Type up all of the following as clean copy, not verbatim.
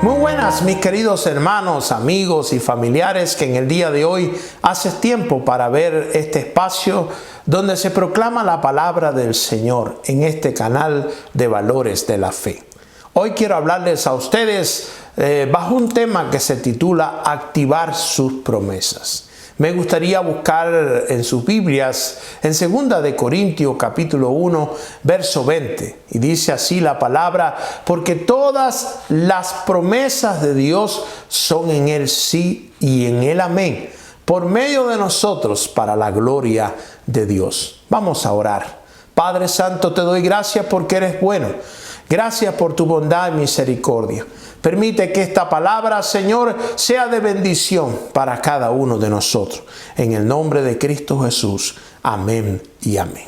Muy buenas, mis queridos hermanos, amigos y familiares que en el día de hoy haces tiempo para ver este espacio donde se proclama la palabra del Señor en este canal de Valores de la Fe. Hoy quiero hablarles a ustedes bajo un tema que se titula Activar sus promesas. Me gustaría buscar en sus Biblias en 2 de Corintios capítulo 1 verso 20 y dice así la palabra: porque todas las promesas de Dios son en Él sí y en Él amén, por medio de nosotros para la gloria de Dios. Vamos a orar. Padre Santo, te doy gracias porque eres bueno. Gracias por tu bondad y misericordia. Permite que esta palabra, Señor, sea de bendición para cada uno de nosotros. En el nombre de Cristo Jesús. Amén y amén.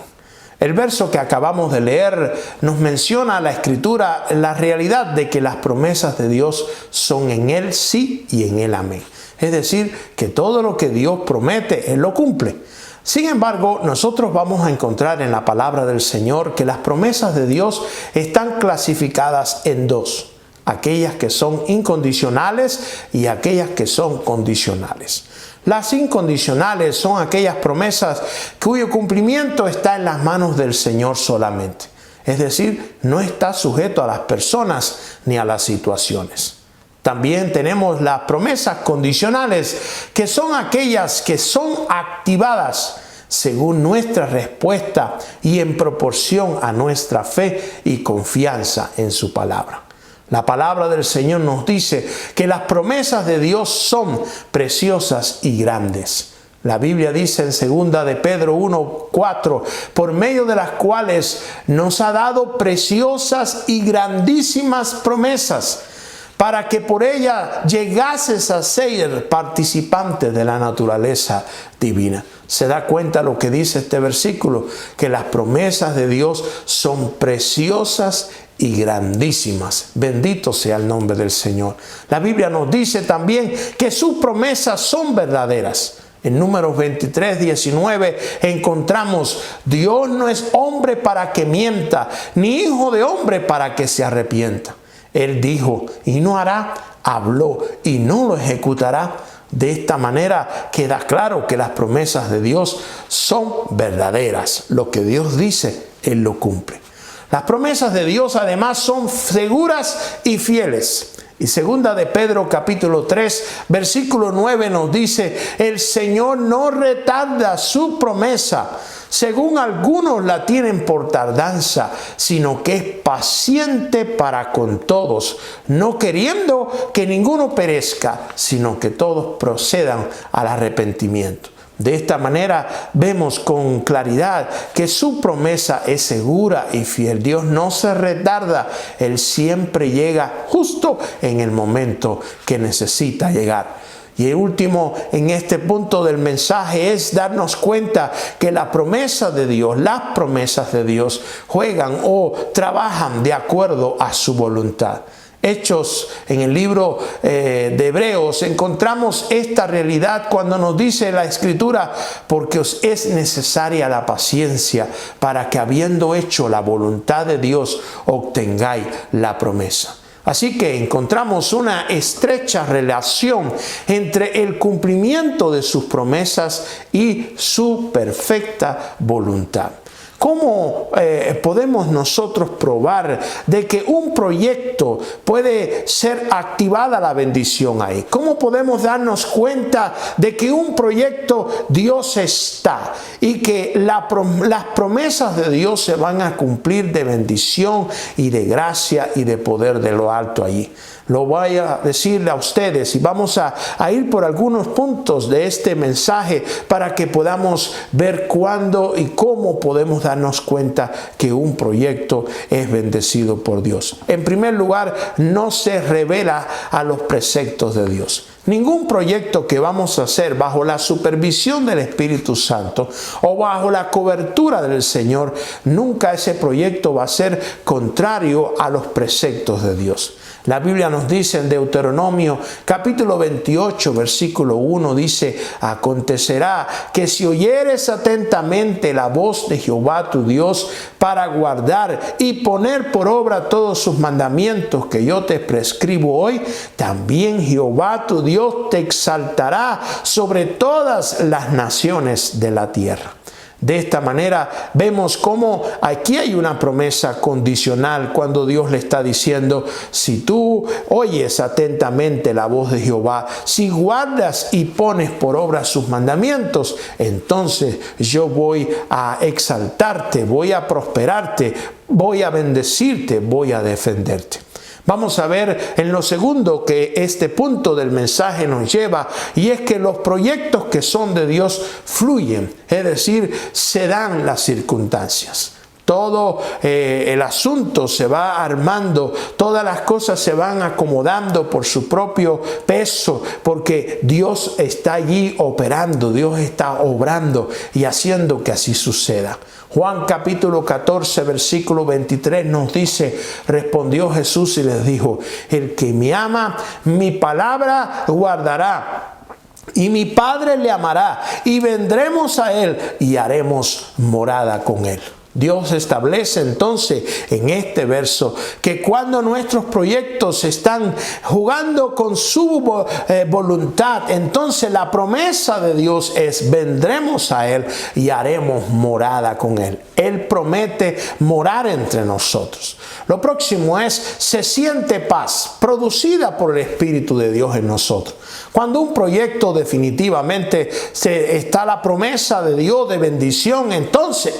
El verso que acabamos de leer nos menciona la Escritura la realidad de que las promesas de Dios son en Él sí y en Él amén. Es decir, que todo lo que Dios promete, Él lo cumple. Sin embargo, nosotros vamos a encontrar en la palabra del Señor que las promesas de Dios están clasificadas en dos: aquellas que son incondicionales y aquellas que son condicionales. Las incondicionales son aquellas promesas cuyo cumplimiento está en las manos del Señor solamente. Es decir, no está sujeto a las personas ni a las situaciones. También tenemos las promesas condicionales, que son aquellas que son activadas según nuestra respuesta y en proporción a nuestra fe y confianza en su palabra. La palabra del Señor nos dice que las promesas de Dios son preciosas y grandes. La Biblia dice en 2 de Pedro 1:4, por medio de las cuales nos ha dado preciosas y grandísimas promesas, para que por ella llegases a ser participante de la naturaleza divina. ¿Se da cuenta lo que dice este versículo? Que las promesas de Dios son preciosas y grandísimas. Bendito sea el nombre del Señor. La Biblia nos dice también que sus promesas son verdaderas. En Números 23:19 encontramos: Dios no es hombre para que mienta, ni hijo de hombre para que se arrepienta. Él dijo y no hará, habló y no lo ejecutará. De esta manera queda claro que las promesas de Dios son verdaderas. Lo que Dios dice, Él lo cumple. Las promesas de Dios además son seguras y fieles. Y 2 de Pedro capítulo 3 versículo 9 nos dice: el Señor no retarda su promesa, según algunos la tienen por tardanza, sino que es paciente para con todos, no queriendo que ninguno perezca, sino que todos procedan al arrepentimiento. De esta manera vemos con claridad que su promesa es segura y fiel. Dios no se retarda, Él siempre llega justo en el momento que necesita llegar. Y el último en este punto del mensaje es darnos cuenta que la promesa de Dios, las promesas de Dios juegan o trabajan de acuerdo a su voluntad. Hechos, en el libro de Hebreos, encontramos esta realidad cuando nos dice la Escritura: porque os es necesaria la paciencia para que, habiendo hecho la voluntad de Dios, obtengáis la promesa. Así que encontramos una estrecha relación entre el cumplimiento de sus promesas y su perfecta voluntad. ¿Cómo podemos nosotros probar de que un proyecto puede ser activada la bendición ahí? ¿Cómo podemos darnos cuenta de que un proyecto Dios está y que las promesas de Dios se van a cumplir de bendición y de gracia y de poder de lo alto allí? Lo voy a decirle a ustedes y vamos a ir por algunos puntos de este mensaje para que podamos ver cuándo y cómo podemos darnos cuenta que un proyecto es bendecido por Dios. En primer lugar, no se revela a los preceptos de Dios. Ningún proyecto que vamos a hacer bajo la supervisión del Espíritu Santo o bajo la cobertura del Señor, nunca ese proyecto va a ser contrario a los preceptos de Dios. La Biblia nos dice en Deuteronomio capítulo 28 versículo 1 dice: acontecerá que si oyeres atentamente la voz de Jehová tu Dios para guardar y poner por obra todos sus mandamientos que yo te prescribo hoy, también Jehová tu Dios te exaltará sobre todas las naciones de la tierra. De esta manera vemos cómo aquí hay una promesa condicional cuando Dios le está diciendo: si tú oyes atentamente la voz de Jehová, si guardas y pones por obra sus mandamientos, entonces yo voy a exaltarte, voy a prosperarte, voy a bendecirte, voy a defenderte. Vamos a ver en lo segundo que este punto del mensaje nos lleva, y es que los proyectos que son de Dios fluyen, es decir, se dan las circunstancias. Todo el asunto se va armando, todas las cosas se van acomodando por su propio peso, porque Dios está allí operando, Dios está obrando y haciendo que así suceda. Juan capítulo 14 versículo 23 nos dice: respondió Jesús y les dijo: el que me ama, mi palabra guardará, y mi Padre le amará, y vendremos a él y haremos morada con él. Dios establece entonces en este verso que cuando nuestros proyectos están jugando con su voluntad, entonces la promesa de Dios es: vendremos a Él y haremos morada con Él. Él promete morar entre nosotros. Lo próximo es: se siente paz producida por el Espíritu de Dios en nosotros. Cuando un proyecto definitivamente está la promesa de Dios de bendición, entonces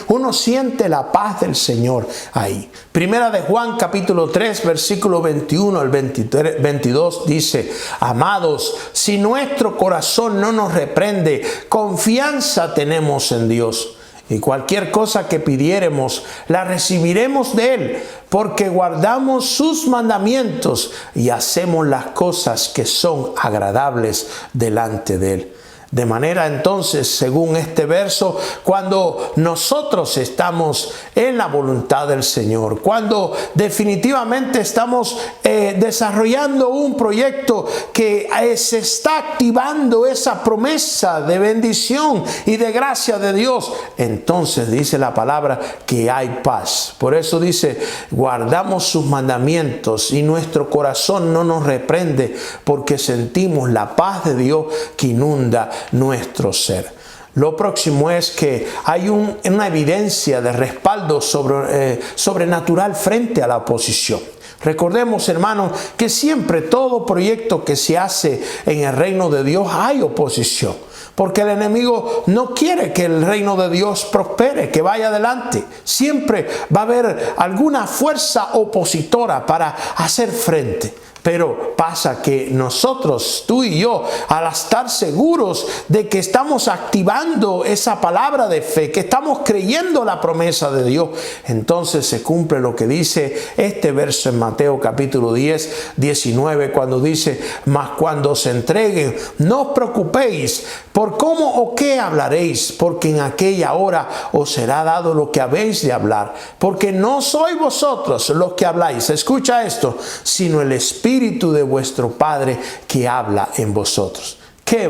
uno siente la paz del Señor ahí. Primera de Juan capítulo 3 versículo 21 al 22 dice: amados, si nuestro corazón no nos reprende, confianza tenemos en Dios. Y cualquier cosa que pidiéremos, la recibiremos de Él, porque guardamos sus mandamientos y hacemos las cosas que son agradables delante de Él. De manera entonces, según este verso, cuando nosotros estamos en la voluntad del Señor, cuando definitivamente estamos desarrollando un proyecto que se está activando esa promesa de bendición y de gracia de Dios, entonces dice la palabra que hay paz. Por eso dice: guardamos sus mandamientos y nuestro corazón no nos reprende, porque sentimos la paz de Dios que inunda nuestro ser. Lo próximo es que hay una evidencia de respaldo sobrenatural frente a la oposición. Recordemos, hermanos, que siempre todo proyecto que se hace en el reino de Dios hay oposición, porque el enemigo no quiere que el reino de Dios prospere, que vaya adelante. Siempre va a haber alguna fuerza opositora para hacer frente. Pero pasa que nosotros, tú y yo, al estar seguros de que estamos activando esa palabra de fe, que estamos creyendo la promesa de Dios, entonces se cumple lo que dice este verso en Mateo capítulo 10, 19, cuando dice: mas cuando se entreguen, no os preocupéis por cómo o qué hablaréis, porque en aquella hora os será dado lo que habéis de hablar, porque no sois vosotros los que habláis, escucha esto, sino el Espíritu de vuestro Padre que habla en vosotros. Qué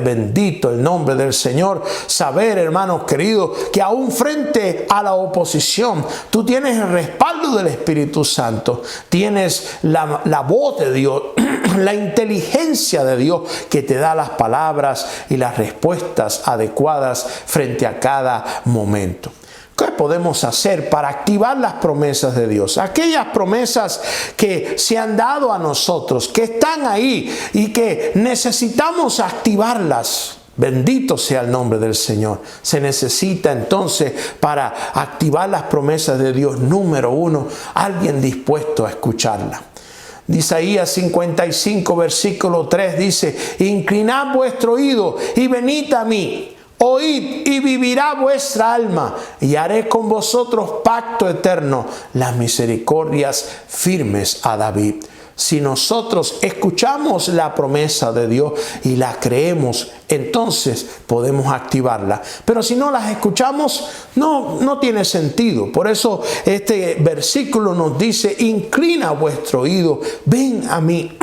bendito el nombre del Señor. Saber, hermanos queridos, que aún frente a la oposición, tú tienes el respaldo del Espíritu Santo. Tienes la voz de Dios, la inteligencia de Dios que te da las palabras y las respuestas adecuadas frente a cada momento. ¿Qué podemos hacer para activar las promesas de Dios? Aquellas promesas que se han dado a nosotros, que están ahí y que necesitamos activarlas. Bendito sea el nombre del Señor. Se necesita entonces, para activar las promesas de Dios, número uno, alguien dispuesto a escucharla. Isaías 55 versículo 3 dice: inclinad vuestro oído y venid a mí. Oíd y vivirá vuestra alma, y haré con vosotros pacto eterno, las misericordias firmes a David. Si nosotros escuchamos la promesa de Dios y la creemos, entonces podemos activarla. Pero si no las escuchamos, no tiene sentido. Por eso este versículo nos dice: inclina vuestro oído, ven a mí.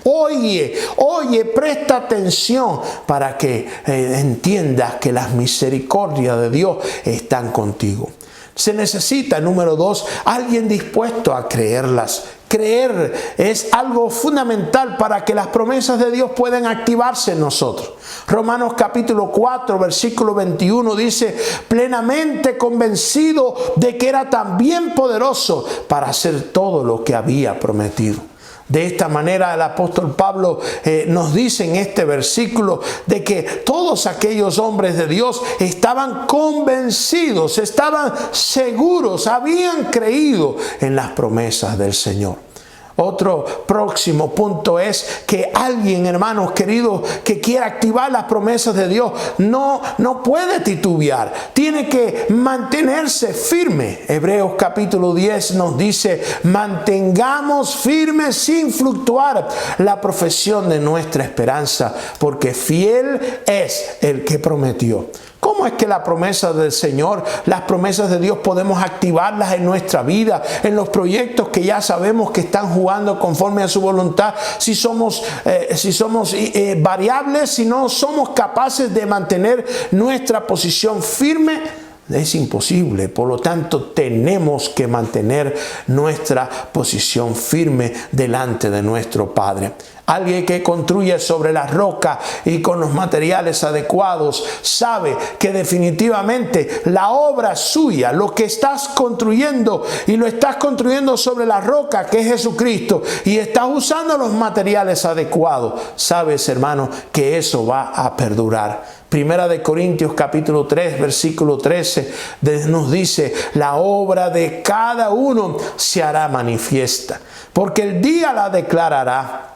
Oye, presta atención para que entiendas que las misericordias de Dios están contigo. Se necesita, número 2, alguien dispuesto a creerlas. Creer es algo fundamental para que las promesas de Dios puedan activarse en nosotros. Romanos capítulo 4, versículo 21 dice: plenamente convencido de que era también poderoso para hacer todo lo que había prometido. De esta manera el apóstol Pablo nos dice en este versículo de que todos aquellos hombres de Dios estaban convencidos, estaban seguros, habían creído en las promesas del Señor. Otro próximo punto es que alguien, hermanos queridos, que quiera activar las promesas de Dios, no puede titubear. Tiene que mantenerse firme. Hebreos capítulo 10 nos dice: mantengamos firme sin fluctuar la profesión de nuestra esperanza, porque fiel es el que prometió. ¿Cómo es que la promesa del Señor, las promesas de Dios, podemos activarlas en nuestra vida, en los proyectos que ya sabemos que están jugando conforme a su voluntad? Si somos variables, si no somos capaces de mantener nuestra posición firme, es imposible. Por lo tanto, tenemos que mantener nuestra posición firme delante de nuestro Padre. Alguien que construye sobre la roca y con los materiales adecuados sabe que definitivamente la obra suya, lo que estás construyendo, y lo estás construyendo sobre la roca que es Jesucristo, y estás usando los materiales adecuados, sabes, hermano, que eso va a perdurar. Primera de Corintios capítulo 3 versículo 13 nos dice: la obra de cada uno se hará manifiesta, porque el día la declarará.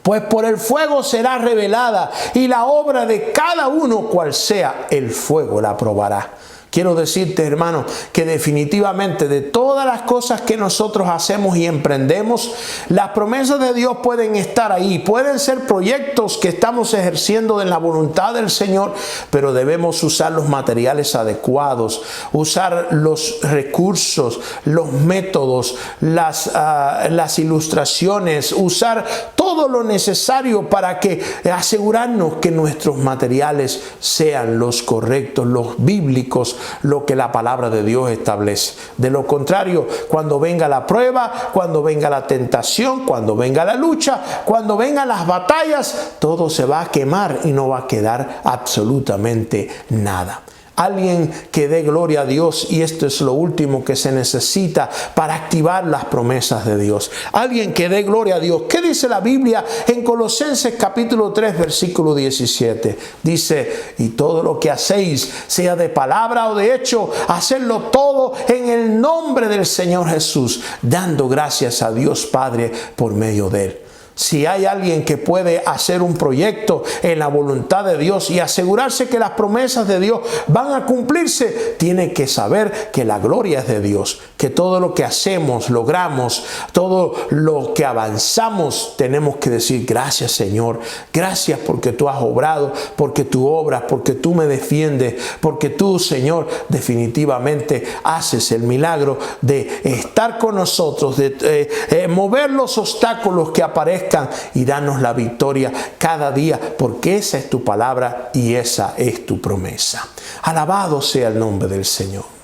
Pues por el fuego será revelada, y la obra de cada uno, cual sea, el fuego la probará. Quiero decirte, hermano, que definitivamente de todas las cosas que nosotros hacemos y emprendemos, las promesas de Dios pueden estar ahí. Pueden ser proyectos que estamos ejerciendo en la voluntad del Señor, pero debemos usar los materiales adecuados, usar los recursos, los métodos, las ilustraciones, usar todo lo necesario para que asegurarnos que nuestros materiales sean los correctos, los bíblicos, lo que la palabra de Dios establece. De lo contrario, cuando venga la prueba, cuando venga la tentación, cuando venga la lucha, cuando vengan las batallas, todo se va a quemar y no va a quedar absolutamente nada. Alguien que dé gloria a Dios, y esto es lo último que se necesita para activar las promesas de Dios. Alguien que dé gloria a Dios. ¿Qué dice la Biblia en Colosenses capítulo 3 versículo 17? Dice: y todo lo que hacéis, sea de palabra o de hecho, hacedlo todo en el nombre del Señor Jesús, dando gracias a Dios Padre por medio de Él. Si hay alguien que puede hacer un proyecto en la voluntad de Dios y asegurarse que las promesas de Dios van a cumplirse, tiene que saber que la gloria es de Dios, que todo lo que hacemos, logramos, todo lo que avanzamos, tenemos que decir: gracias, Señor, gracias porque tú has obrado, porque tú obras, porque tú me defiendes, porque tú, Señor, definitivamente haces el milagro de estar con nosotros, de mover los obstáculos que aparezcan y darnos la victoria cada día, porque esa es tu palabra y esa es tu promesa. Alabado sea el nombre del Señor.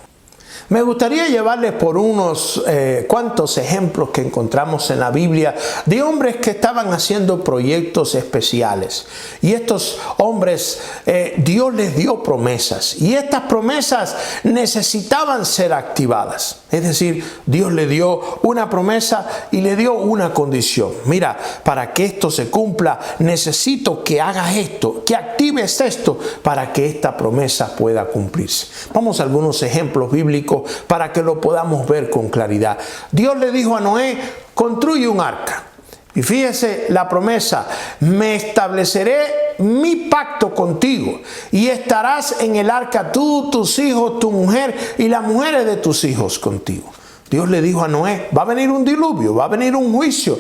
Me gustaría llevarles por unos cuantos ejemplos que encontramos en la Biblia de hombres que estaban haciendo proyectos especiales. Y estos hombres, Dios les dio promesas. Y estas promesas necesitaban ser activadas. Es decir, Dios le dio una promesa y le dio una condición. Mira, para que esto se cumpla, necesito que hagas esto, que actives esto para que esta promesa pueda cumplirse. Vamos a algunos ejemplos bíblicos para que lo podamos ver con claridad. Dios le dijo a Noé: construye un arca. Y fíjese la promesa: me estableceré mi pacto contigo y estarás en el arca tú, tus hijos, tu mujer y las mujeres de tus hijos contigo. Dios le dijo a Noé, va a venir un diluvio, va a venir un juicio.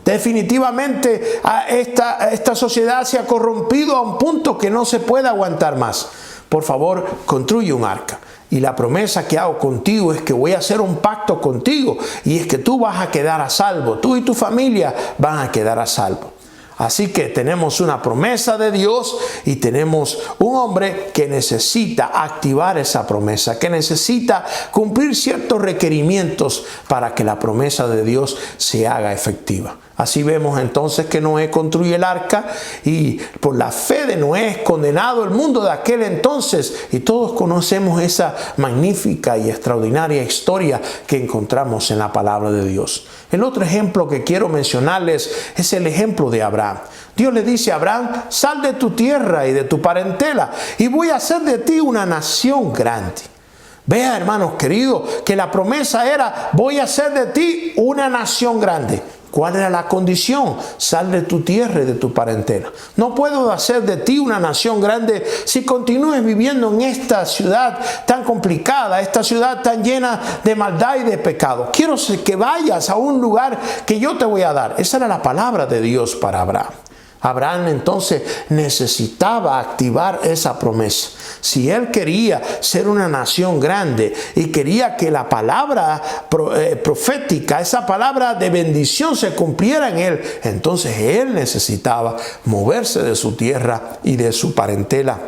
Definitivamente esta sociedad se ha corrompido a un punto que no se puede aguantar más. Por favor, construye un arca. Y la promesa que hago contigo es que voy a hacer un pacto contigo. Y es que tú vas a quedar a salvo. Tú y tu familia van a quedar a salvo. Así que tenemos una promesa de Dios y tenemos un hombre que necesita activar esa promesa, que necesita cumplir ciertos requerimientos para que la promesa de Dios se haga efectiva. Así vemos entonces que Noé construye el arca y por la fe de Noé es condenado el mundo de aquel entonces. Y todos conocemos esa magnífica y extraordinaria historia que encontramos en la palabra de Dios. El otro ejemplo que quiero mencionarles es el ejemplo de Abraham. Dios le dice a Abraham, sal de tu tierra y de tu parentela y voy a hacer de ti una nación grande. Vea, hermanos queridos, que la promesa era, voy a hacer de ti una nación grande. ¿Cuál era la condición? Sal de tu tierra y de tu parentela. No puedo hacer de ti una nación grande si continúes viviendo en esta ciudad tan complicada, esta ciudad tan llena de maldad y de pecado. Quiero que vayas a un lugar que yo te voy a dar. Esa era la palabra de Dios para Abraham. Abraham entonces necesitaba activar esa promesa. Si él quería ser una nación grande y quería que la palabra profética, esa palabra de bendición se cumpliera en él, entonces él necesitaba moverse de su tierra y de su parentela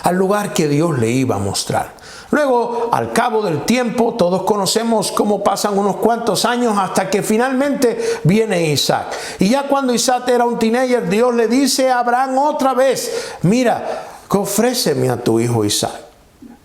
al lugar que Dios le iba a mostrar. Luego, al cabo del tiempo, todos conocemos cómo pasan unos cuantos años hasta que finalmente viene Isaac. Y ya cuando Isaac era un teenager, Dios le dice a Abraham otra vez, mira, ofréceme a tu hijo Isaac.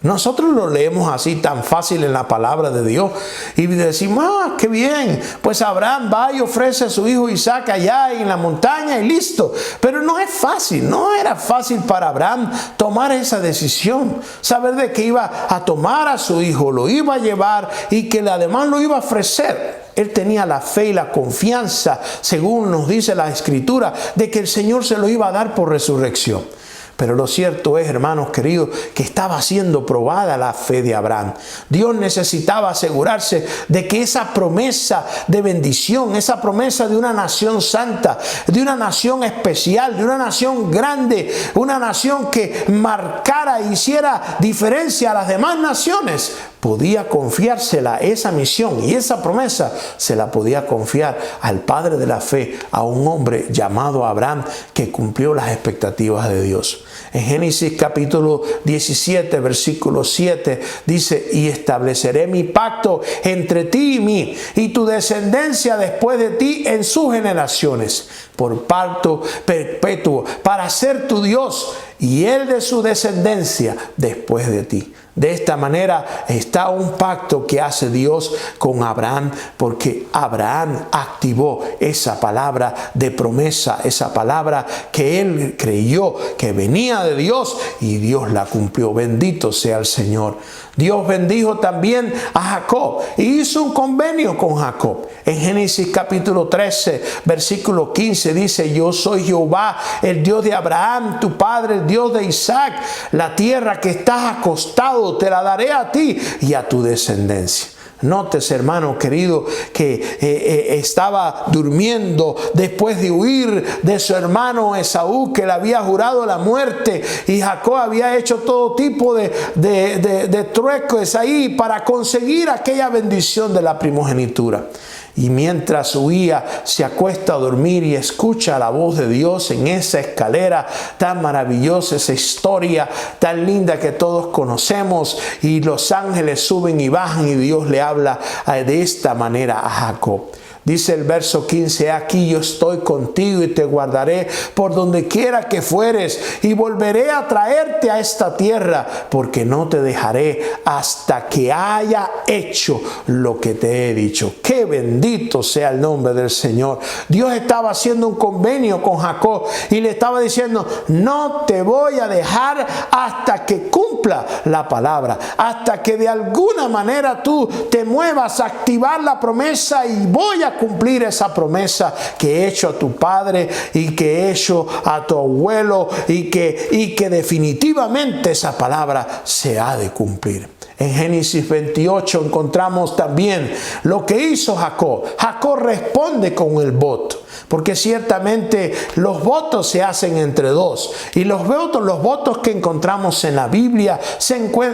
Nosotros lo leemos así tan fácil en la palabra de Dios y decimos, qué bien, pues Abraham va y ofrece a su hijo Isaac allá en la montaña y listo. Pero no es fácil, no era fácil para Abraham tomar esa decisión, saber de que iba a tomar a su hijo, lo iba a llevar y que además lo iba a ofrecer. Él tenía la fe y la confianza, según nos dice la Escritura, de que el Señor se lo iba a dar por resurrección. Pero lo cierto es, hermanos queridos, que estaba siendo probada la fe de Abraham. Dios necesitaba asegurarse de que esa promesa de bendición, esa promesa de una nación santa, de una nación especial, de una nación grande, una nación que marcara e hiciera diferencia a las demás naciones, podía confiársela esa misión y esa promesa se la podía confiar al padre de la fe, a un hombre llamado Abraham que cumplió las expectativas de Dios. En Génesis capítulo 17, versículo 7 dice, y estableceré mi pacto entre ti y mí y tu descendencia después de ti en sus generaciones, por pacto perpetuo, para ser tu Dios y él de su descendencia después de ti. De esta manera está un pacto que hace Dios con Abraham, porque Abraham activó esa palabra de promesa, esa palabra que él creyó que venía de Dios y Dios la cumplió. Bendito sea el Señor. Dios bendijo también a Jacob y hizo un convenio con Jacob. En Génesis capítulo 13, versículo 15 dice, yo soy Jehová, el Dios de Abraham, tu padre, el Dios de Isaac. La tierra que estás acostado te la daré a ti y a tu descendencia. Notes, hermano querido, que estaba durmiendo después de huir de su hermano Esaú, que le había jurado la muerte, y Jacob había hecho todo tipo de trueques ahí para conseguir aquella bendición de la primogenitura. Y mientras huía, se acuesta a dormir y escucha la voz de Dios en esa escalera tan maravillosa, esa historia tan linda que todos conocemos. Y los ángeles suben y bajan y Dios le habla de esta manera a Jacob. Dice el verso 15, aquí yo estoy contigo y te guardaré por donde quiera que fueres y volveré a traerte a esta tierra, porque no te dejaré hasta que haya hecho lo que te he dicho. ¡Qué bendito sea el nombre del Señor! Dios estaba haciendo un convenio con Jacob y le estaba diciendo, no te voy a dejar hasta que cumpla la palabra, hasta que de alguna manera tú te muevas a activar la promesa y voy a cumplir esa promesa que he hecho a tu padre y que he hecho a tu abuelo y que definitivamente esa palabra se ha de cumplir. En Génesis 28 encontramos también lo que hizo Jacob. Jacob responde con el voto, porque ciertamente los votos se hacen entre dos. Y los votos que encontramos en la Biblia,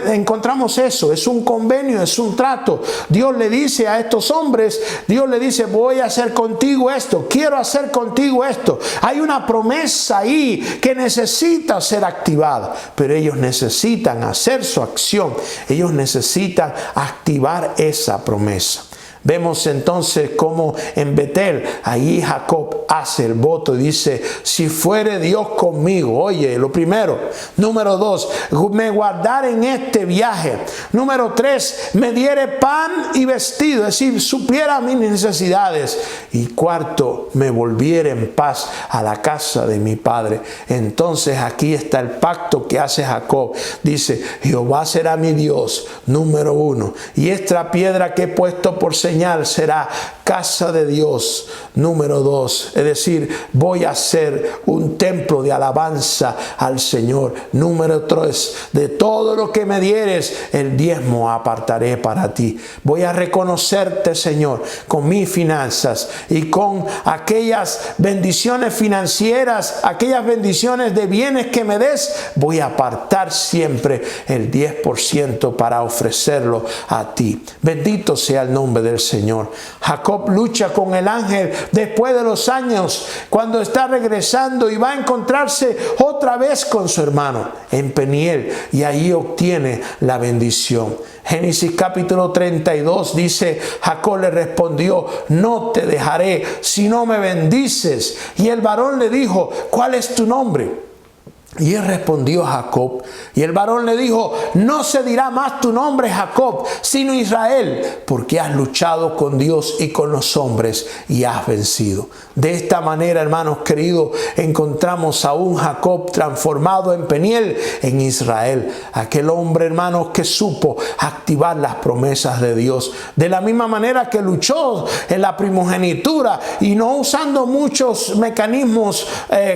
encontramos eso, es un convenio, es un trato. Dios le dice a estos hombres, Dios le dice, voy a hacer contigo esto, quiero hacer contigo esto. Hay una promesa ahí que necesita ser activada, pero ellos necesitan hacer su acción, ellos necesitan activar esa promesa. Vemos entonces cómo en Betel, ahí Jacob hace el voto y dice, si fuere Dios conmigo, oye, lo primero. Número 2, me guardare en este viaje. Número 3, me diere pan y vestido, es decir, supliera mis necesidades. Y cuarto, me volviera en paz a la casa de mi padre. Entonces aquí está el pacto que hace Jacob. Dice, Jehová será mi Dios, número 1. Y esta piedra que he puesto por señal será casa de Dios, número 2. Es decir, voy a hacer un templo de alabanza al Señor. Número 3, de todo lo que me dieres, el diezmo apartaré para ti. Voy a reconocerte, Señor, con mis finanzas y con aquellas bendiciones financieras, aquellas bendiciones de bienes que me des. Voy a apartar siempre el 10% para ofrecerlo a ti. Bendito sea el nombre del Señor. Jacob lucha con el ángel después de los años, cuando está regresando y va a encontrarse otra vez con su hermano en Peniel, y ahí obtiene la bendición. Génesis capítulo 32 dice, Jacob le respondió, no te dejaré si no me bendices. Y el varón le dijo, ¿cuál es tu nombre? Y él respondió a Jacob, y el varón le dijo, no se dirá más tu nombre Jacob, sino Israel, porque has luchado con Dios y con los hombres y has vencido. De esta manera, hermanos queridos, encontramos a un Jacob transformado en Peniel, en Israel. Aquel hombre, hermanos, que supo activar las promesas de Dios. De la misma manera que luchó en la primogenitura y no usando muchos mecanismos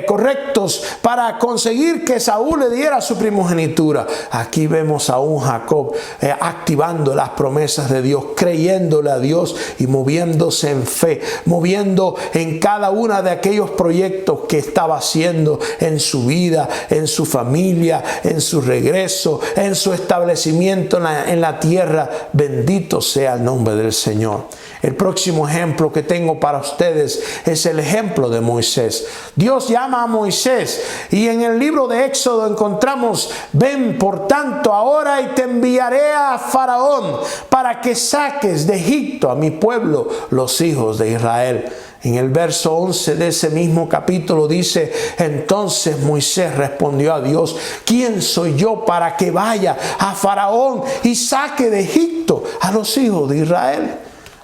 correctos para conseguir que Saúl le diera su primogenitura. Aquí vemos a un Jacob activando las promesas de Dios, creyéndole a Dios y moviéndose en fe, moviendo en cada uno de aquellos proyectos que estaba haciendo en su vida, en su familia, en su regreso, en su establecimiento en la tierra. Bendito sea el nombre del Señor. El próximo ejemplo que tengo para ustedes es el ejemplo de Moisés. Dios llama a Moisés y en el libro de Éxodo encontramos, ven por tanto ahora y te enviaré a Faraón para que saques de Egipto a mi pueblo, los hijos de Israel. En el verso 11 de ese mismo capítulo dice, entonces Moisés respondió a Dios, ¿quién soy yo para que vaya a Faraón y saque de Egipto a los hijos de Israel?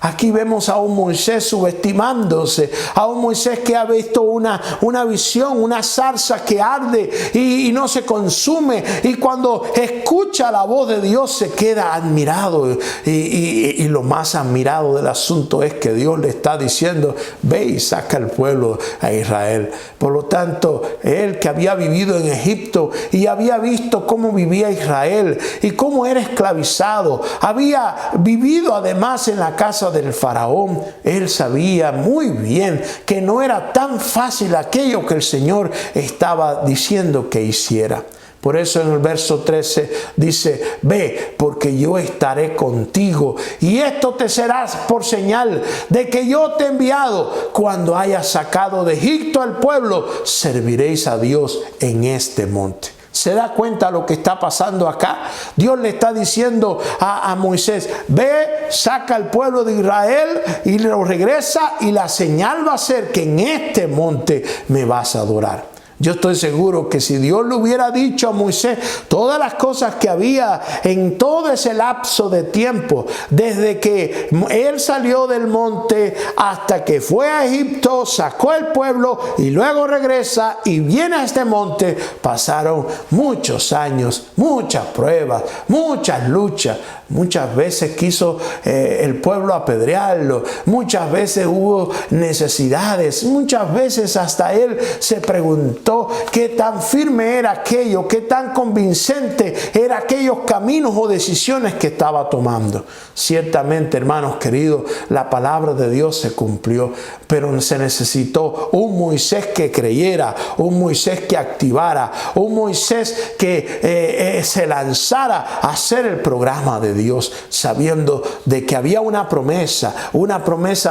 Aquí vemos a un Moisés subestimándose, a un Moisés que ha visto una visión, una zarza que arde y no se consume. Y cuando escucha la voz de Dios se queda admirado. Y lo más admirado del asunto es que Dios le está diciendo, ve y saca al pueblo a Israel. Por lo tanto, él que había vivido en Egipto y había visto cómo vivía Israel y cómo era esclavizado, había vivido además en la casa del faraón, él sabía muy bien que no era tan fácil aquello que el Señor estaba diciendo que hiciera. Por eso en el verso 13 dice, ve, porque yo estaré contigo y esto te será por señal de que yo te he enviado. Cuando hayas sacado de Egipto al pueblo, serviréis a Dios en este monte. ¿Se da cuenta lo que está pasando acá? Dios le está diciendo a Moisés, ve, saca al pueblo de Israel y lo regresa, y la señal va a ser que en este monte me vas a adorar. Yo estoy seguro que si Dios le hubiera dicho a Moisés todas las cosas que había en todo ese lapso de tiempo, desde que él salió del monte hasta que fue a Egipto, sacó el pueblo y luego regresa y viene a este monte, pasaron muchos años, muchas pruebas, muchas luchas. Muchas veces quiso el pueblo apedrearlo, muchas veces hubo necesidades, muchas veces hasta él se preguntó necesitó, qué tan firme era aquello, qué tan convincente eran aquellos caminos o decisiones que estaba tomando. Ciertamente, hermanos queridos, la palabra de Dios se cumplió, pero se necesitó un Moisés que creyera, un Moisés que activara, un Moisés que se lanzara a hacer el programa de Dios, sabiendo de que había una promesa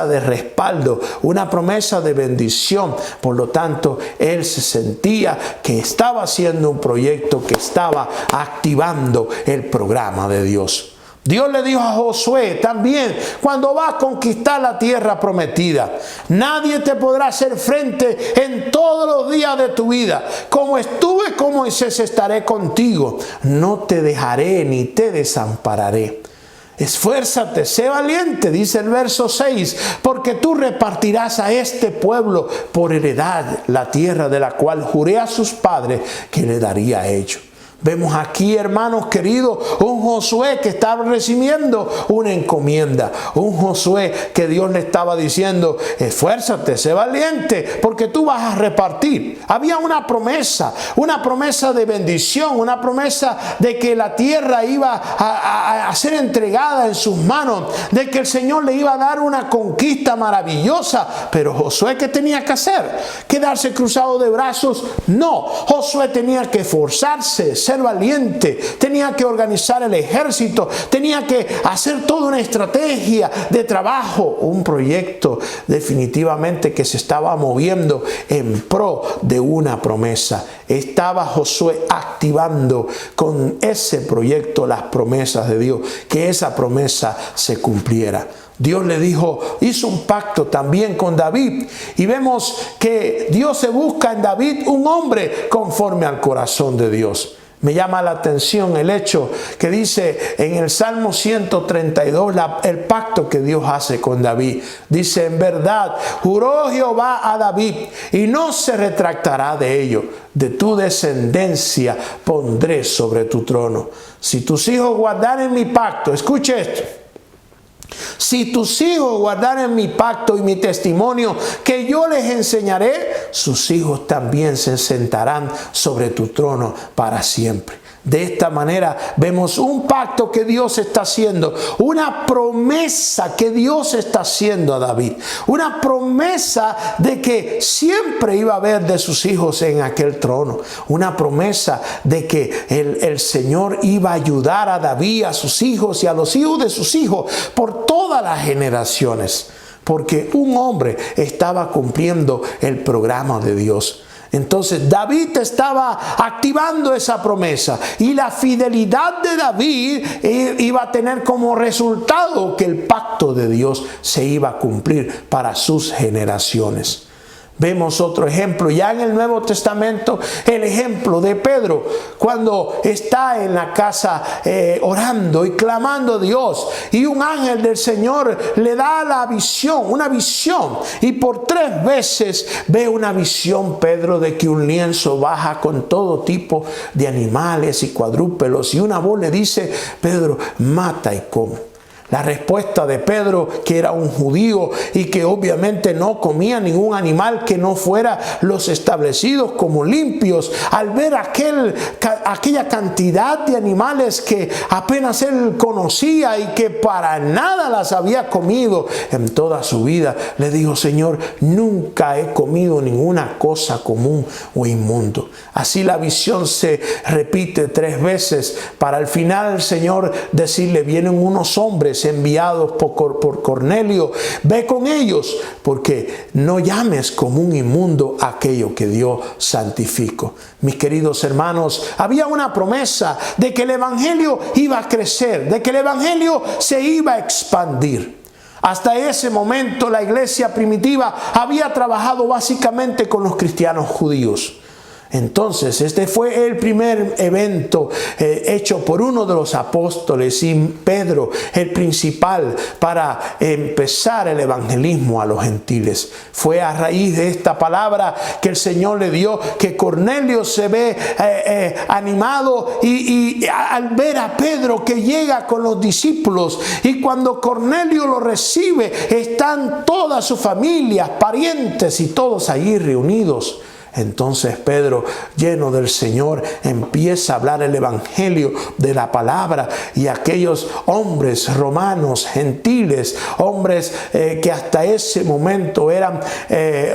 de respaldo, una promesa de bendición. Por lo tanto, él se sentía que estaba haciendo un proyecto, que estaba activando el programa de Dios. Dios le dijo a Josué también, cuando va a conquistar la tierra prometida, nadie te podrá hacer frente en todos los días de tu vida. Como estuve con Moisés, estaré contigo. No te dejaré ni te desampararé. Esfuérzate, sé valiente, dice el verso 6, porque tú repartirás a este pueblo por heredad la tierra de la cual juré a sus padres que le daría a ellos. Vemos aquí, hermanos queridos, un Josué que estaba recibiendo una encomienda. Un Josué que Dios le estaba diciendo, esfuérzate, sé valiente, porque tú vas a repartir. Había una promesa de bendición, una promesa de que la tierra iba a ser entregada en sus manos, de que el Señor le iba a dar una conquista maravillosa. Pero Josué, ¿qué tenía que hacer? ¿Quedarse cruzado de brazos? No, Josué tenía que esforzarse, ser valiente, tenía que organizar el ejército, tenía que hacer toda una estrategia de trabajo, un proyecto definitivamente que se estaba moviendo en pro de una promesa. Estaba Josué activando con ese proyecto las promesas de Dios, que esa promesa se cumpliera. Dios le dijo, hizo un pacto también con David, y vemos que Dios se busca en David un hombre conforme al corazón de Dios. Me llama la atención el hecho que dice en el Salmo 132 el pacto que Dios hace con David. Dice, en verdad, juró Jehová a David y no se retractará de ello. De tu descendencia pondré sobre tu trono. Si tus hijos guardaren mi pacto, escuche esto. Si tus hijos guardaren mi pacto y mi testimonio que yo les enseñaré, sus hijos también se sentarán sobre tu trono para siempre. De esta manera vemos un pacto que Dios está haciendo, una promesa que Dios está haciendo a David, una promesa de que siempre iba a haber de sus hijos en aquel trono, una promesa de que el Señor iba a ayudar a David, a sus hijos y a los hijos de sus hijos por todas las generaciones, porque un hombre estaba cumpliendo el programa de Dios. Entonces David estaba activando esa promesa, y la fidelidad de David iba a tener como resultado que el pacto de Dios se iba a cumplir para sus generaciones. Vemos otro ejemplo ya en el Nuevo Testamento, el ejemplo de Pedro cuando está en la casa orando y clamando a Dios, y un ángel del Señor le da la visión, una visión, y por 3 veces ve una visión Pedro de que un lienzo baja con todo tipo de animales y cuadrúpedos, y una voz le dice, Pedro, mata y come. La respuesta de Pedro, que era un judío y que obviamente no comía ningún animal que no fuera los establecidos como limpios, al ver aquella cantidad de animales que apenas él conocía y que para nada las había comido en toda su vida, le dijo, Señor, nunca he comido ninguna cosa común o inmundo. Así la visión se repite 3 veces para al final el Señor decirle, vienen unos hombres enviados por Cornelio, ve con ellos, porque no llames como un inmundo aquello que Dios santificó. Mis queridos hermanos, había una promesa de que el evangelio iba a crecer, de que el evangelio se iba a expandir. Hasta ese momento la iglesia primitiva había trabajado básicamente con los cristianos judíos. Entonces, este fue el primer evento hecho por uno de los apóstoles, y Pedro, el principal, para empezar el evangelismo a los gentiles. Fue a raíz de esta palabra que el Señor le dio que Cornelio se ve animado y al ver a Pedro que llega con los discípulos, y cuando Cornelio lo recibe, están todas sus familias, parientes y todos allí reunidos. Entonces Pedro, lleno del Señor, empieza a hablar el evangelio de la palabra, y aquellos hombres romanos, gentiles, hombres que hasta ese momento eran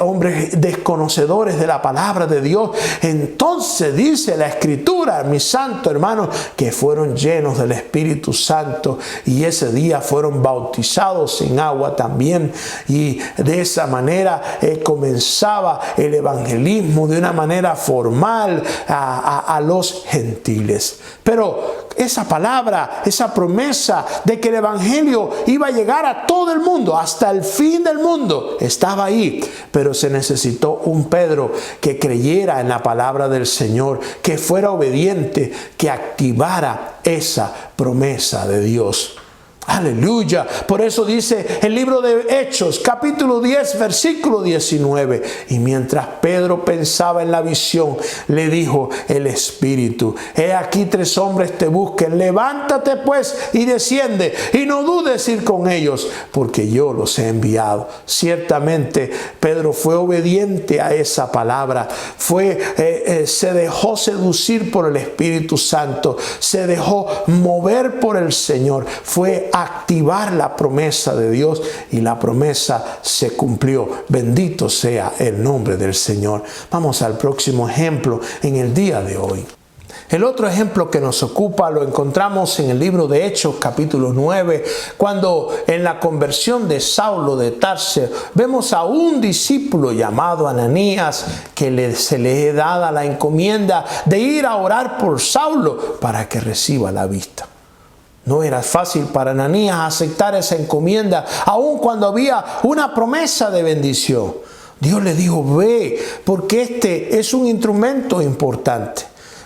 hombres desconocedores de la palabra de Dios, entonces dice la Escritura, mis santos hermanos, que fueron llenos del Espíritu Santo, y ese día fueron bautizados en agua también, y de esa manera comenzaba el evangelismo de una manera formal a los gentiles. Pero esa palabra, esa promesa de que el evangelio iba a llegar a todo el mundo, hasta el fin del mundo, estaba ahí. Pero se necesitó un Pedro que creyera en la palabra del Señor, que fuera obediente, que activara esa promesa de Dios. Aleluya. Por eso dice el libro de Hechos, capítulo 10, versículo 19. Y mientras Pedro pensaba en la visión, le dijo el Espíritu: he aquí 3 hombres te busquen. Levántate pues y desciende, y no dudes ir con ellos, porque yo los he enviado. Ciertamente Pedro fue obediente a esa palabra. Se dejó seducir por el Espíritu Santo. Se dejó mover por el Señor. Fue activar la promesa de Dios, y la promesa se cumplió. Bendito sea el nombre del Señor. Vamos al próximo ejemplo en el día de hoy. El otro ejemplo que nos ocupa lo encontramos en el libro de Hechos, capítulo 9, cuando en la conversión de Saulo de Tarso vemos a un discípulo llamado Ananías, que se le es dada la encomienda de ir a orar por Saulo para que reciba la vista. No era fácil para Ananías aceptar esa encomienda, aun cuando había una promesa de bendición. Dios le dijo: ve, porque este es un instrumento importante.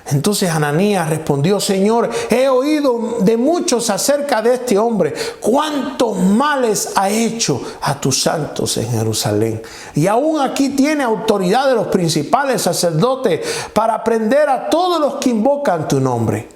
Entonces Ananías respondió: Señor, he oído de muchos acerca de este hombre, cuántos males ha hecho a tus santos en Jerusalén. Y aún aquí tiene autoridad de los principales sacerdotes para prender a todos los que invocan tu nombre.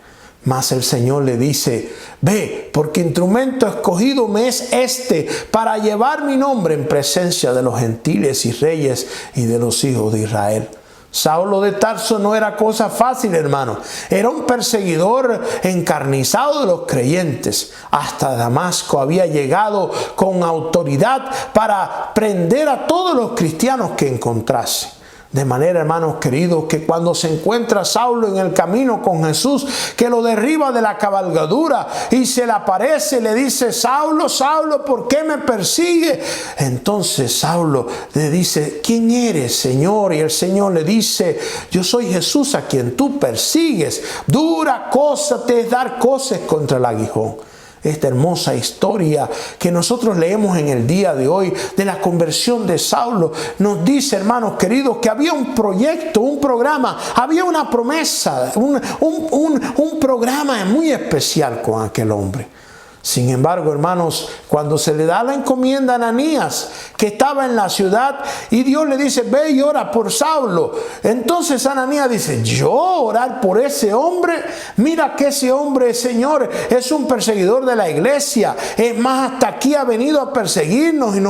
Mas el Señor le dice: ve, porque instrumento escogido me es este para llevar mi nombre en presencia de los gentiles y reyes y de los hijos de Israel. Saulo de Tarso no era cosa fácil, hermano. Era un perseguidor encarnizado de los creyentes. Hasta Damasco había llegado con autoridad para prender a todos los cristianos que encontrase. De manera, hermanos queridos, que cuando se encuentra Saulo en el camino con Jesús, que lo derriba de la cabalgadura y se le aparece, le dice: Saulo, Saulo, ¿por qué me persigue? Entonces Saulo le dice: ¿quién eres, Señor? Y el Señor le dice: yo soy Jesús a quien tú persigues. Dura cosa te es dar coces contra el aguijón. Esta hermosa historia que nosotros leemos en el día de hoy de la conversión de Saulo nos dice, hermanos queridos, que había un proyecto, un programa, había una promesa, un programa muy especial con aquel hombre. Sin embargo, hermanos, cuando se le da la encomienda a Ananías, que estaba en la ciudad, y Dios le dice: ve y ora por Saulo. Entonces Ananías dice: ¿yo orar por ese hombre? Mira que ese hombre, Señor, es un perseguidor de la iglesia. Es más, hasta aquí ha venido a perseguirnos y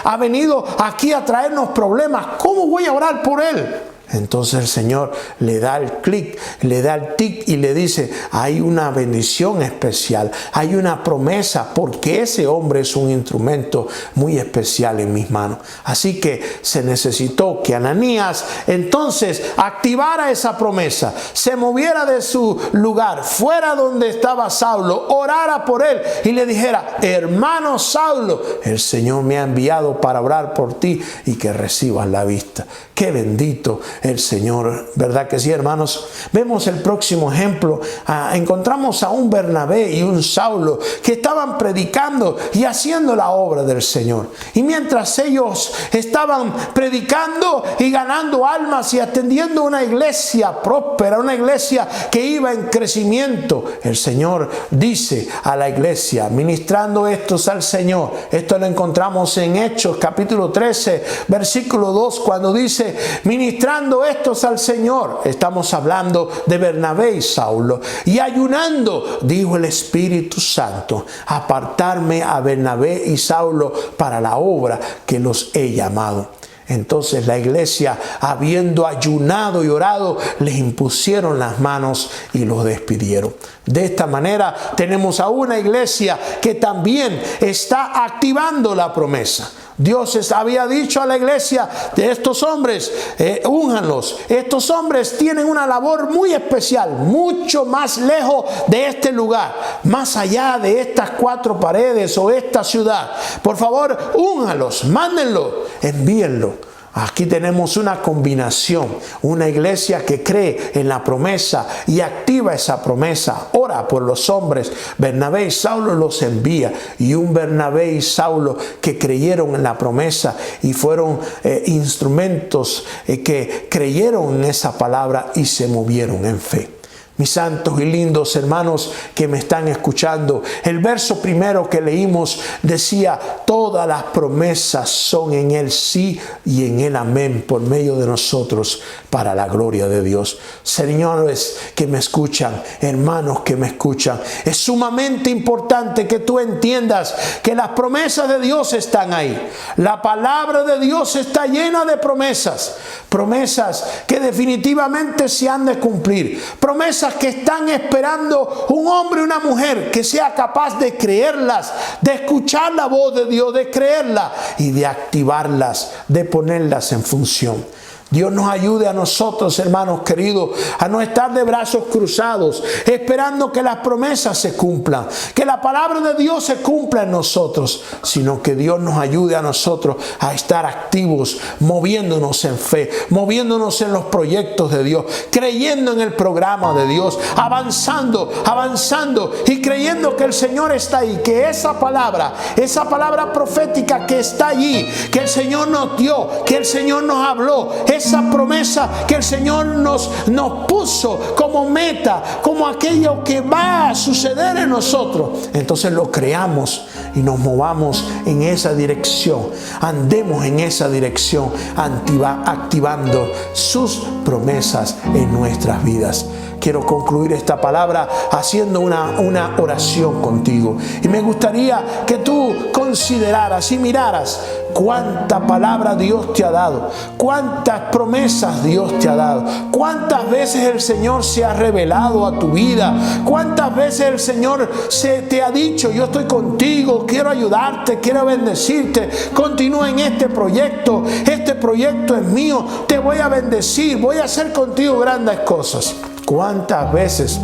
ha venido aquí a traernos problemas. ¿Cómo voy a orar por él? Entonces el Señor le da el clic, le da el tic y le dice: hay una bendición especial, hay una promesa, porque ese hombre es un instrumento muy especial en mis manos. Así que se necesitó que Ananías entonces activara esa promesa, se moviera de su lugar, fuera donde estaba Saulo, orara por él y le dijera: hermano Saulo, el Señor me ha enviado para orar por ti y que recibas la vista. Qué bendito el Señor, ¿verdad que sí, hermanos? Vemos el próximo ejemplo. Encontramos a un Bernabé y un Saulo que estaban predicando y haciendo la obra del Señor. Y mientras ellos estaban predicando y ganando almas y atendiendo una iglesia próspera, una iglesia que iba en crecimiento, el Señor dice a la iglesia, ministrando estos al Señor. Esto lo encontramos en Hechos capítulo 13, versículo 2, cuando dice: ministrando estos al Señor. Estamos hablando de Bernabé y Saulo. Y ayunando, dijo el Espíritu Santo: apartarme a Bernabé y Saulo para la obra que los he llamado. Entonces la iglesia, habiendo ayunado y orado, les impusieron las manos y los despidieron. De esta manera tenemos a una iglesia que también está activando la promesa. Dios había dicho a la iglesia de estos hombres, únjanlos. Estos hombres tienen una labor muy especial, mucho más lejos de este lugar, más allá de estas 4 paredes o esta ciudad. Por favor, únjanlos, mándenlo, envíenlo. Aquí tenemos una combinación, una iglesia que cree en la promesa y activa esa promesa, ora por los hombres. Bernabé y Saulo los envía, y un Bernabé y Saulo que creyeron en la promesa y fueron instrumentos que creyeron en esa palabra y se movieron en fe. Mis santos y lindos hermanos que me están escuchando, el verso primero que leímos decía: todas las promesas son en el sí y en el amén por medio de nosotros para la gloria de Dios. Señores que me escuchan, hermanos que me escuchan, es sumamente importante que tú entiendas que las promesas de Dios están ahí. La palabra de Dios está llena de promesas, promesas que definitivamente se han de cumplir, promesas que están esperando un hombre y una mujer que sea capaz de creerlas, de escuchar la voz de Dios, de creerla y de activarlas, de ponerlas en función. Dios nos ayude a nosotros, hermanos queridos, a no estar de brazos cruzados, esperando que las promesas se cumplan, que la palabra de Dios se cumpla en nosotros, sino que Dios nos ayude a nosotros a estar activos, moviéndonos en fe, moviéndonos en los proyectos de Dios, creyendo en el programa de Dios, avanzando y creyendo que el Señor está ahí, que esa palabra profética que está allí, que el Señor nos dio, que el Señor nos habló, esa promesa que el Señor nos puso como meta, como aquello que va a suceder en nosotros, entonces lo creamos y nos movamos en esa dirección, andemos en esa dirección, activando sus promesas en nuestras vidas. Quiero concluir esta palabra haciendo una oración contigo. Y me gustaría que tú consideraras y miraras cuánta palabra Dios te ha dado, cuántas promesas Dios te ha dado, cuántas veces el Señor se ha revelado a tu vida, cuántas veces el Señor te ha dicho: yo estoy contigo, quiero ayudarte, quiero bendecirte, continúa en este proyecto es mío, te voy a bendecir, voy a hacer contigo grandes cosas. ¿Cuántas veces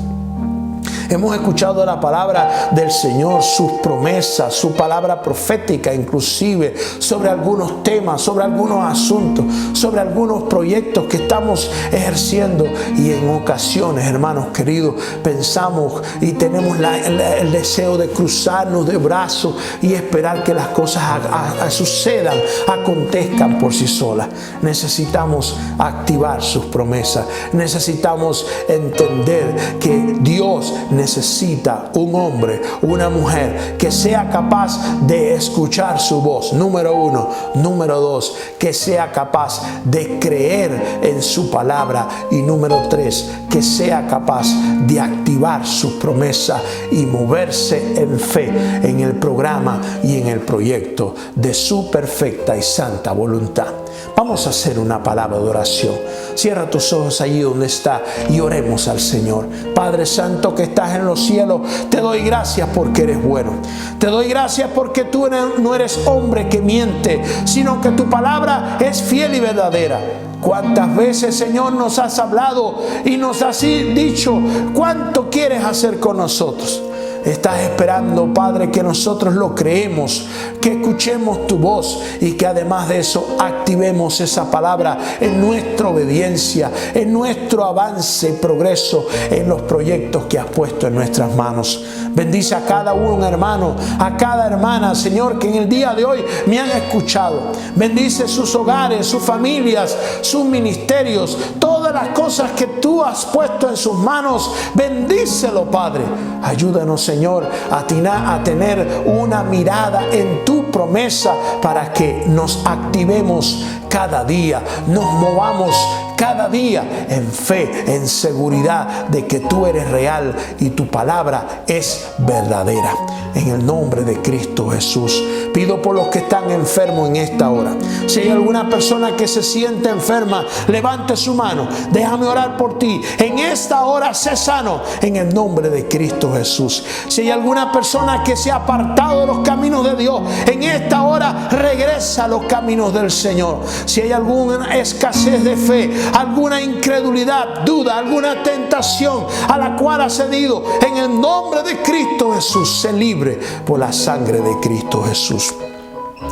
hemos escuchado la palabra del Señor, sus promesas, su palabra profética inclusive sobre algunos temas, sobre algunos asuntos, sobre algunos proyectos que estamos ejerciendo? Y en ocasiones, hermanos queridos, pensamos y tenemos el deseo de cruzarnos de brazos y esperar que las cosas sucedan, acontezcan por sí solas. Necesitamos activar sus promesas. Necesitamos entender que Dios necesita un hombre, una mujer que sea capaz de escuchar su voz, número 1. Número 2, que sea capaz de creer en su palabra. Y número 3, que sea capaz de activar sus promesas y moverse en fe en el programa y en el proyecto de su perfecta y santa voluntad. Vamos a hacer una palabra de oración. Cierra tus ojos allí donde está y oremos al Señor. Padre Santo que estás en los cielos, te doy gracias porque eres bueno. Te doy gracias porque tú no eres hombre que miente, sino que tu palabra es fiel y verdadera. ¿Cuántas veces, Señor, nos has hablado y nos has dicho cuánto quieres hacer con nosotros? Estás esperando, Padre, que nosotros lo creemos, que escuchemos tu voz y que además de eso activemos esa palabra en nuestra obediencia, en nuestro avance y progreso en los proyectos que has puesto en nuestras manos. Bendice a cada uno, hermano, a cada hermana, Señor, que en el día de hoy me han escuchado. Bendice sus hogares, sus familias, sus ministerios, todas las cosas que tú has puesto en sus manos. Bendícelo, Padre. Ayúdanos, Señor, a tener una mirada en tu promesa para que nos activemos cada día, nos movamos cada día en fe, en seguridad de que tú eres real y tu palabra es verdadera. En el nombre de Cristo Jesús, pido por los que están enfermos en esta hora. Si hay alguna persona que se siente enferma, levante su mano. Déjame orar por ti. En esta hora sé sano en el nombre de Cristo Jesús. Si hay alguna persona que se ha apartado de los caminos de Dios, en esta hora regresa a los caminos del Señor. Si hay alguna escasez de fe, alguna incredulidad, duda, alguna tentación a la cual has cedido, en el nombre de Cristo Jesús, sé libre por la sangre de Cristo Jesús.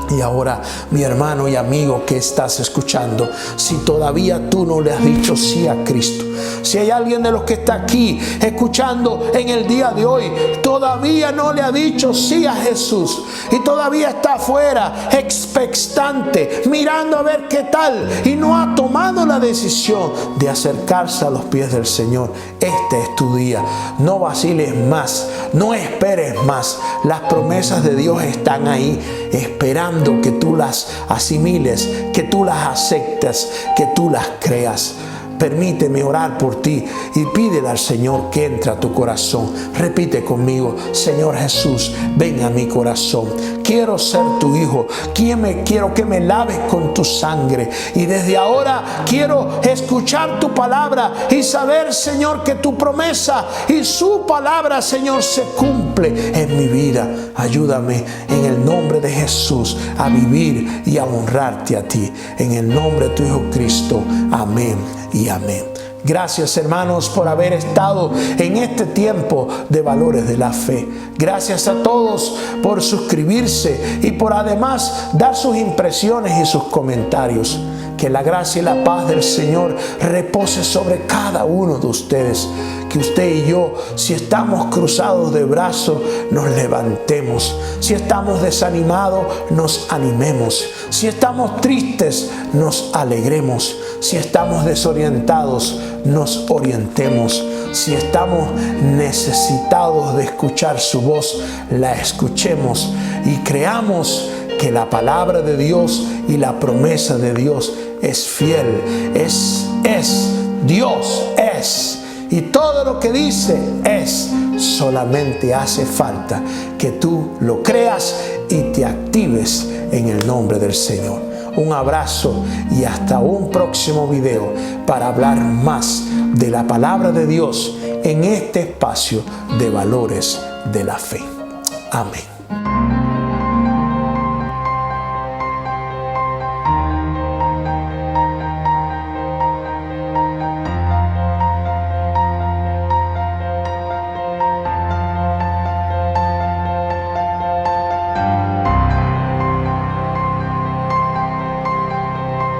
Y ahora, mi hermano y amigo que estás escuchando, si todavía tú no le has dicho sí a Cristo, si hay alguien de los que está aquí escuchando en el día de hoy, todavía no le ha dicho sí a Jesús y todavía está afuera, expectante, mirando a ver qué tal, y no ha tomado la decisión de acercarse a los pies del Señor, este es tu día. No vaciles más, no esperes más. Las promesas de Dios están ahí, esperando que tú las asimiles, que tú las aceptes, que tú las creas. Permíteme orar por ti y pídele al Señor que entre a tu corazón. Repite conmigo: Señor Jesús, ven a mi corazón. Quiero ser tu hijo. Quiero que me laves con tu sangre. Y desde ahora quiero escuchar tu palabra y saber, Señor, que tu promesa y su palabra, Señor, se cumple en mi vida. Ayúdame en el nombre de Jesús a vivir y a honrarte a ti. En el nombre de tu Hijo Cristo. Amén y amén. Gracias, hermanos, por haber estado en este tiempo de valores de la fe. Gracias a todos por suscribirse y por además dar sus impresiones y sus comentarios. Que la gracia y la paz del Señor repose sobre cada uno de ustedes. Que usted y yo, si estamos cruzados de brazos, nos levantemos. Si estamos desanimados, nos animemos. Si estamos tristes, nos alegremos. Si estamos desorientados, nos orientemos. Si estamos necesitados de escuchar su voz, la escuchemos y creamos que la palabra de Dios y la promesa de Dios es fiel, Dios es, y todo lo que dice es. Solamente hace falta que tú lo creas y te actives en el nombre del Señor. Un abrazo y hasta un próximo video para hablar más de la palabra de Dios en este espacio de valores de la fe. Amén.